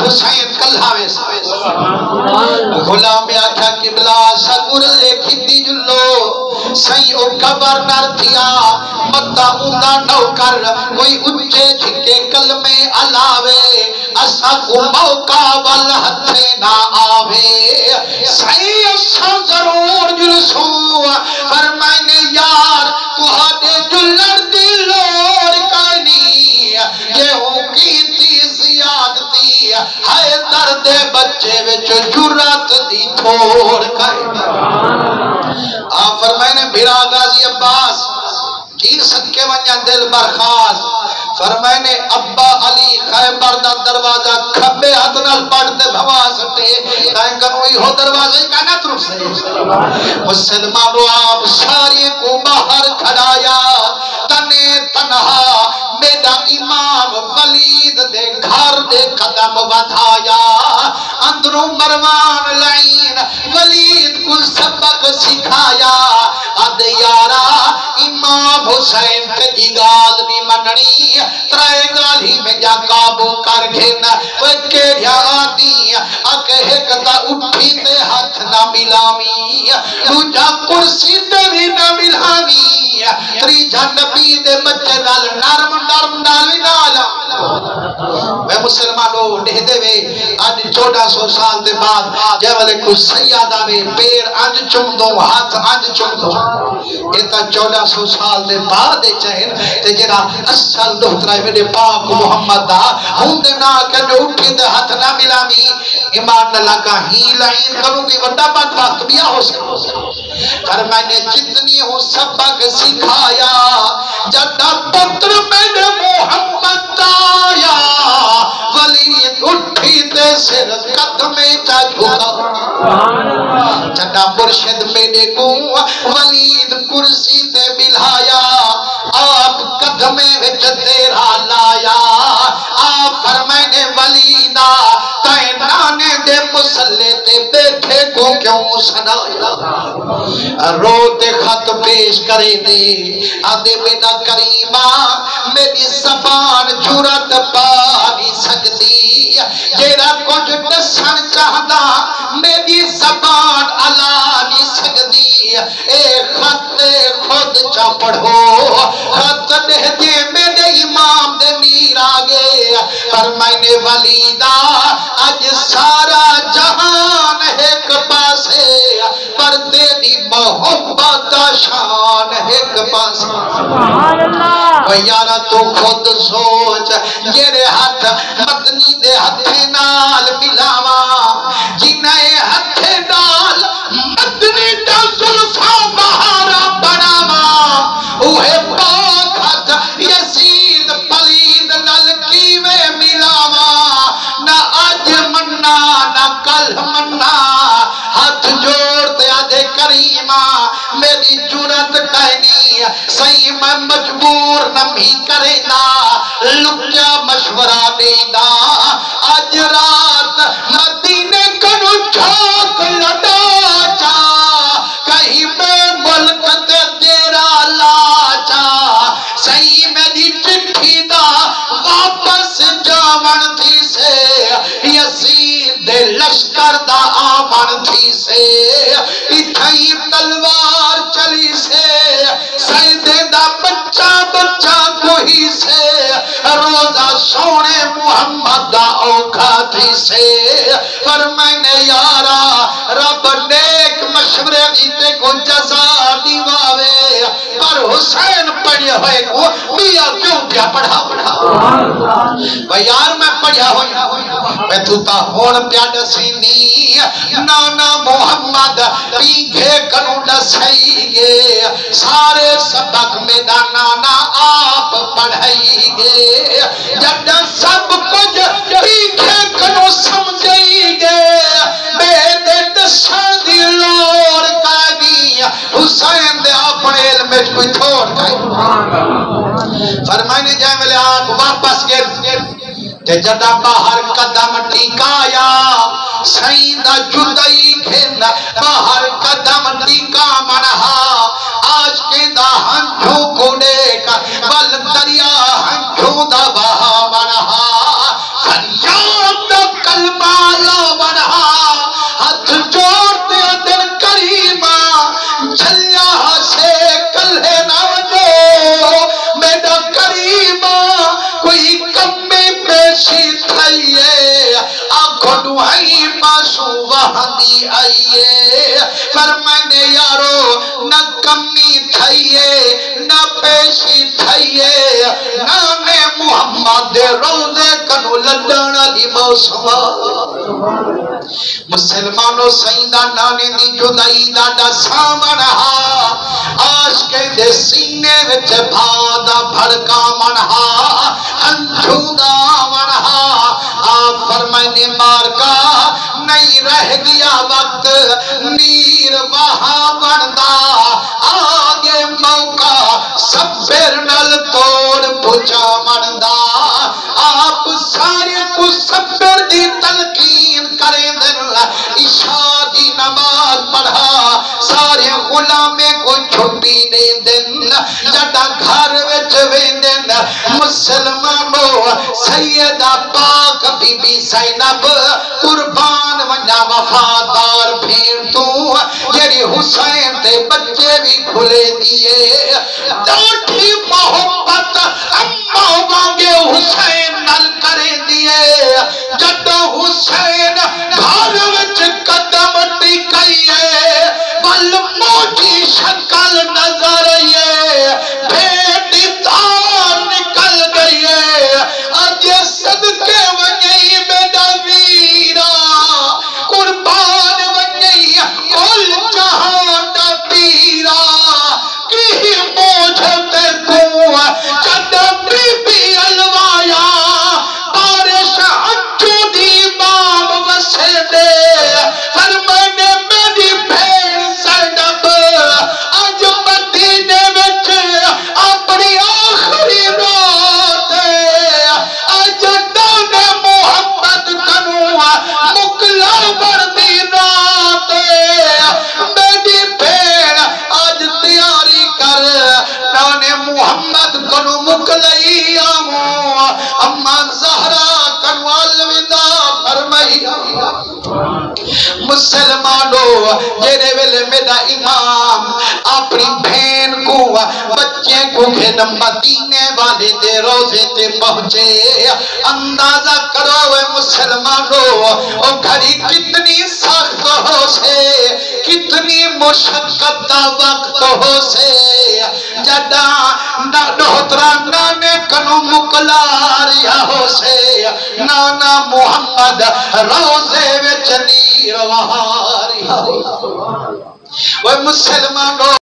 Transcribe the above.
حسین کلھاوے غلام آکھا قبلہ سگور لیکھی دی جلو سائیں او گورنر تھیا مدہ اوندا نوکر کوئی اچھے جھکے کلمے علاوے اسا کو موقع وال ہتھے نہ آوے سائیں اسا ضرور جلسو فرمائنے یار تہاڈے جلڑ دی لوڑ کائنی یہ ہوں کیتی زیادتی ہے درد بچے وچ جرات دی تھوڑ کائنی آپ فرمائنے بھرا غازی عباس جی سکے ونجا دل برخاست فرمائنے ابا علی خیبر دا دروازہ کھبے ہاتھ نال پڑھتے بھوا سٹے کہیں کنوئی ہو دروازہ ہی کہنا طرف سے مسلمانو آپ ساری کو باہر کھڑایا تنے تنہا میرا امام ولید دے گھر دے قدم بدھایا اندروں مروان لعین ولید کو سبق سکھایا اد یارا امام حسین کے جگاد بھی مننی ترائے گالی میں جا قابو کر گھن وہ کیڑیا آدھی اکے ہکتا اٹھی تے ہاتھ نہ ملامی تو جا کرسی تے بھی نہ ملامی تریجہ نبی دے بچے نال نرم نرم نالی نالا میں مسلمانوں ڈہ دے وے آج 1400 سال دے بعد جے والے کو سیادہ میں پیر آج چم دو ہاتھ آج چم دو ایتا 1400 سال دے بعد چاہن تے جنا اصل دہترائے میرے پاک محمد دا ہوں دے نا کہ جو اٹھی دے ہاتھ نہ ملامی ایمان نہ لگا ہی لائن کروں گی وڈا بات وقت بھی ہو سکتا پر میں نے جتنی ہوں سبق سکھایا جدا پتر میرے محمد آیا ولید اٹھی تے سر قدمے چا جھکا جدا مرشد میرے کو ولید کرسی تے بلھایا آپ قدمے وچ تیرا لایا آپ فرمائنے ولیدہ تائیں نانے دے مسلے تے بیٹھے کو کیوں سنایا رو تے خط پیش کرے دے آدھے بیٹا کریمہ میری زبان جرت پا نہیں سکتی جیرا کچھ دسن چاہدا میری زبان علا نہیں سکتی اے خط خود چا پڑھو خط دے دے میرے امام دے میر آگے فرمائنے ولیدہ آج سارا جہان ایک پاسے پر تیری محبت شان ایک پاسے ویارہ تو خود سوچ جیرے ہاتھ مدنی دے ہتھے نال ملاوا جنہیں ہتھے نال مدنی دا زلفا بہارا بڑھاوا اوہے پاک ہاتھ یزید پلید نلکی میں ملاوا نہ آج مننا نہ کل مننا ہاتھ جوڑ دے آدھے کریمہ میری جرت کہنی صحیح میں مجبور نمی کرے نا لکیا مشورہ دینا آج رات مدینے کنو جھوک لڑا جا کہیں میں ملک تے تیرا لا جا صحیح میری چٹھی دا واپس جاون تھی سے یزید دے لشکر دا آمن تھی سے اتھائی تلوار چلی سے سیدے دا بچہ بچہ کوئی سے روزہ سونے محمد دا اوکھا تھی سے پر میں نے یارا رب نیک مشورے دیتے کو جزا دیواوے پر حسین پڑھے ہوئے کو میاں کیوں کیا پڑھا یار میں پڑھیا ہوئی میں توتا ہون پیا ڈسینی نانا محمد پیگھے کنو ڈسائی گے سارے سبق میں دا نانا آپ پڑھائی گے جب سب کچھ پیگھے کنو سمجھائی گے میرے دسان دی لوڑ کانی حسین دے اپنے علم میں کوئی تھوڑ کھائی فرمائنے جائے ملے آپ واپس گئے تے جدا باہر قدم ٹھیکایا سیدہ جدائی کھن باہر قدم ٹھیکا منہا آج کے دا ہنجھو کو دیکھ بل دریا ہنجھو دا بہا منہا فریاد دی آئیے فرمائنے یارو نہ کمی تھائیے نہ پیشی تھائیے نانے محمد روزے کنو لڈن علی موسم مسلمانوں سیدہ نانے دی جدائی دادا سامن ہا عاشق دے سینے وچ بھادا بھڑکا منہا ہنجھودا منہا آپ فرمائنے مارکا نہیں رہ گیا وقت نیر وہاں بڑھدا آگے موقع سفر نل توڑ پچا مندہ آپ سارے کو سفر دی تلقین کریں دن عشاء دی نماز پڑھا سارے غلامے کو چھپی دے دن جڑا گھر وچ ویندن مسلمانوں سیدہ پاک بی بی زینب قربان ونجا وفادار پھیر تو جری حسین تے بچے بھی کھلے دیئے ڈاٹھی محبت اما وانگے حسین نل کرے دیئے جڑا حسین گھر وچ قدم ٹکائیے ول موٹی شکل نظر آئیے بھیٹی تار نکل گئیے اج صدقے ونجئی بیٹا ویرا قربان ونجئی کل جہان دا پیرا کی موجھتے کو جد بی بی الوایا بارش اچھو دی باب وسے دے فرمانے میری بھین زینب آج مدینے وچ اپنی آخری رات آج دانے محمد کنو مکلا بردی رات میری بھین آج تیاری کر دانے محمد کنو مکلئی آمو اما زہرا کنو الوداع فرمائی مسلمانوں جیرے ویلے میرا امام اپنی بہن کو بچے کو گھن مدینے والے دے روزے تے پہنچے اندازہ کرو اے مسلمانوں او گھڑی کتنی سخت ہو سے کتنی مشقت دا وقت ہو سے جدا نوترا نانے کنو مکلا رہا ہو سے نانا محمد روزے وچ نیر وہاں رہا ہو سے وہ مسلمانوں